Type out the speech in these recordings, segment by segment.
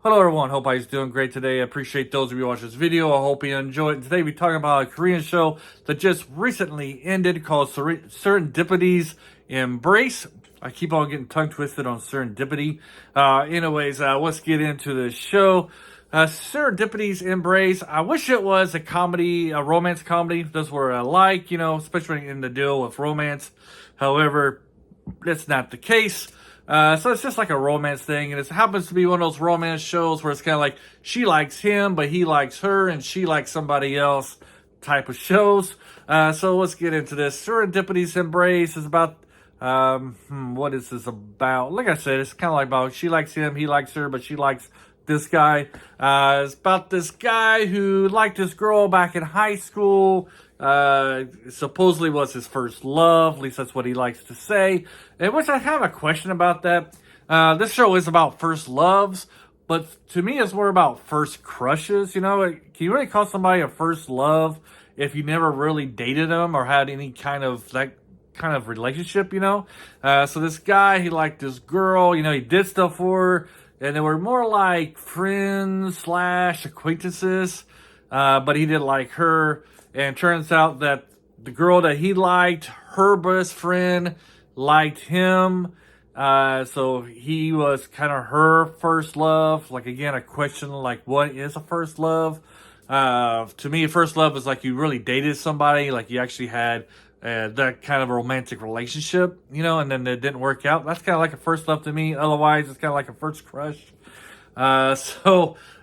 Hello everyone, hope everybody's doing great today. I appreciate those of you watching this video. I hope you enjoy it. Today we're talking about a Korean show that just recently ended called Serendipity's Embrace. I keep on getting tongue twisted on Serendipity. Let's get into the show. Serendipity's Embrace. I wish it was a comedy, a romance comedy. That's what I like, especially in the deal with romance. However, that's not the case. So it's just like a romance thing, and it happens to be one of those romance shows where it's kind of like she likes him, but he likes her, and she likes somebody else type of shows. So let's get into this. Serendipity's Embrace is about, what is this about? Like I said, it's kind of like about she likes him, he likes her, but she likes this guy. It's about this guy who liked this girl back in high school. Supposedly was his first love. At least that's what he likes to say. And which I have a question about that. This show is about first loves, but to me it's more about first crushes. Can you really call somebody a first love if you never really dated them or had any kind of relationship? So this guy, he liked this girl. He did stuff for her, and they were more like friends / acquaintances. But he did like her. And it turns out that the girl that he liked, her best friend, liked him. So he was kind of her first love. Like, again, a question like, what is a first love? To me, first love is like you really dated somebody, like you actually had that kind of a romantic relationship, and then it didn't work out. That's kind of like a first love to me. Otherwise, it's kind of like a first crush.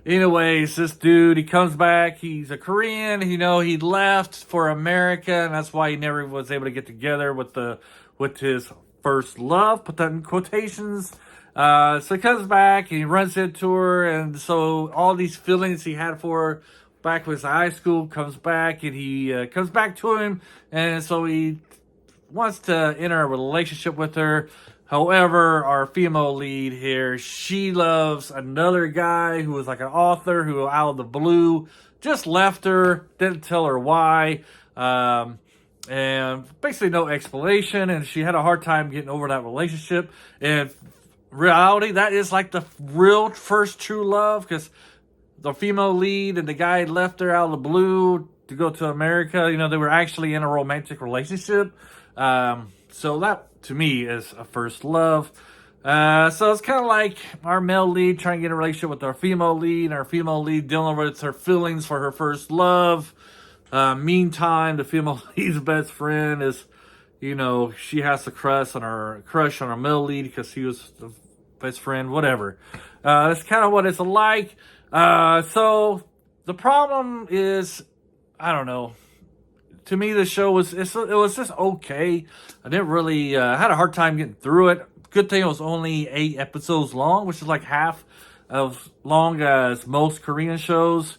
Anyways, this dude, he comes back. He's a Korean. He left for America, and that's why he never was able to get together with his first love. Put that in quotations. So he comes back and he runs into her, and so all these feelings he had for her back with high school comes back, and he comes back to him, and so he wants to enter a relationship with her. However, our female lead here, she loves another guy who was like an author who out of the blue just left her, didn't tell her why, and basically no explanation, and she had a hard time getting over that relationship. And reality, that is like the real first true love, because the female lead and the guy left her out of the blue to go to America. They were actually in a romantic relationship. So that, to me, is a first love. So it's kind of like our male lead trying to get a relationship with our female lead, and our female lead dealing with her feelings for her first love. Meantime, the female lead's best friend is, she has a crush on our male lead because he was the best friend, whatever. That's kind of what it's like. So the problem is, I don't know. To me, the show was just okay. I didn't really had a hard time getting through it. Good thing it was only 8 episodes long, which is like half as long as most Korean shows.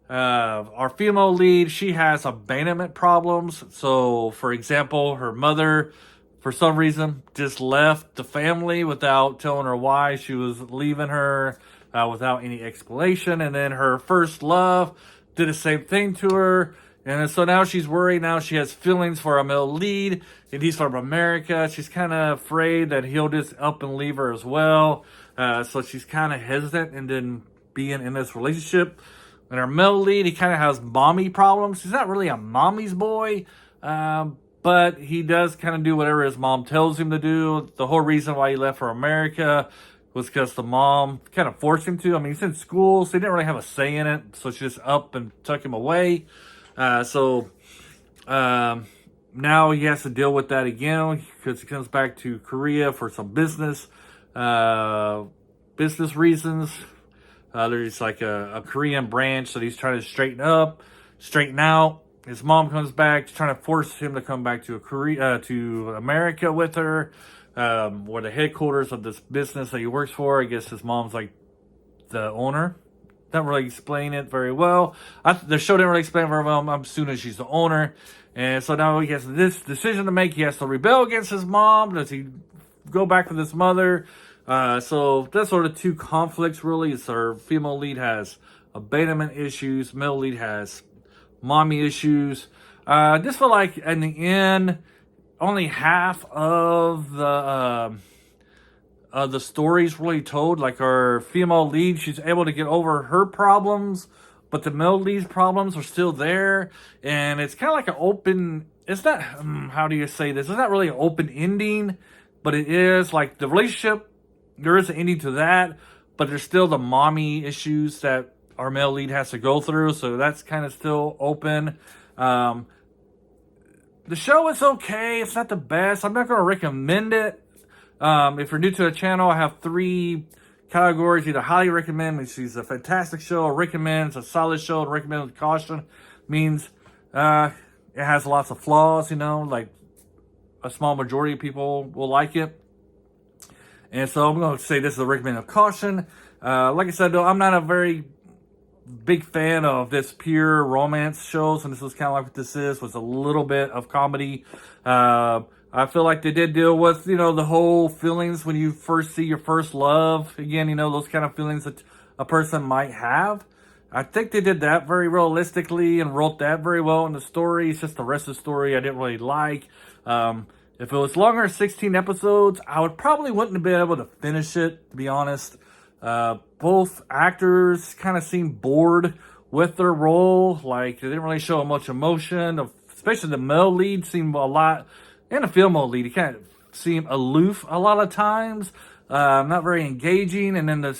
Our female lead, she has abandonment problems. So, for example, her mother, for some reason, just left the family without telling her why she was leaving her, without any explanation. And then her first love did the same thing to her. And so now she's worried. Now she has feelings for a male lead, and he's from America. She's kind of afraid that he'll just up and leave her as well. So she's kind of hesitant and then being in this relationship. And our male lead, he kind of has mommy problems. He's not really a mommy's boy, but he does kind of do whatever his mom tells him to do. The whole reason why he left for America was because the mom kind of forced him to. I mean, he's in school, so he didn't really have a say in it. So she just up and took him away. So now he has to deal with that again because he comes back to Korea for some business reasons. There's like a Korean branch that he's trying to straighten out. His mom comes back, trying to force him to come back to to America with her, where the headquarters of this business that he works for. I guess his mom's like the owner. Don't really explain it very well. The show didn't really explain it very well. I'm assuming she's the owner. And so now he has this decision to make. He has to rebel against his mom. Does he go back with his mother? So that's sort of two conflicts, really. It's our female lead has abandonment issues. Male lead has mommy issues. Just feel like in the end, only half of the story's really told. Like our female lead, she's able to get over her problems, but the male lead's problems are still there. And it's kind of like an open, it's not, how do you say this? It's not really an open ending, but it is like the relationship, there is an ending to that, but there's still the mommy issues that our male lead has to go through. So that's kind of still open. The show is okay. It's not the best. I'm not going to recommend it. If you're new to the channel, I have 3 categories. Either highly recommend, which is a fantastic show, or recommend, it's a solid show, and recommend with caution means it has lots of flaws, you know, like a small majority of people will like it. And so I'm going to say this is a recommend with caution. Like I said, though, I'm not a very big fan of this pure romance shows, and this was kind of like what this is, was a little bit of comedy. I feel like they did deal with, you know, the whole feelings when you first see your first love. Again, you know, those kind of feelings that a person might have. I think they did that very realistically and wrote that very well in the story. It's just the rest of the story I didn't really like. If it was longer, 16 episodes, I would probably wouldn't have been able to finish it, to be honest. Both actors kind of seemed bored with their role. Like, they didn't really show much emotion. Especially the male lead seemed a lot, and the female lead, he kind of seemed aloof a lot of times. Not very engaging. And then the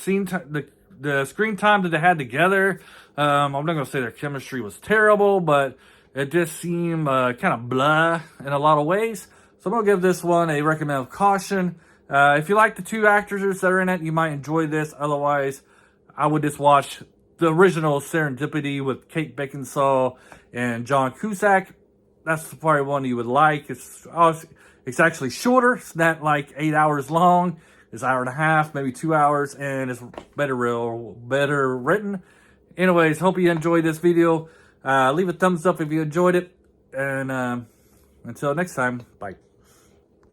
screen time that they had together, I'm not going to say their chemistry was terrible, but it just seemed kind of blah in a lot of ways. So I'm going to give this one a recommend of caution. If you like the 2 actors that are in it, you might enjoy this. Otherwise, I would just watch the original Serendipity with Kate Beckinsale and John Cusack. That's probably one you would like. It's actually shorter. It's not like 8 hours long. It's an hour and a half, maybe 2 hours, and it's better written. Anyways, hope you enjoyed this video. Leave a thumbs up if you enjoyed it. And until next time, bye.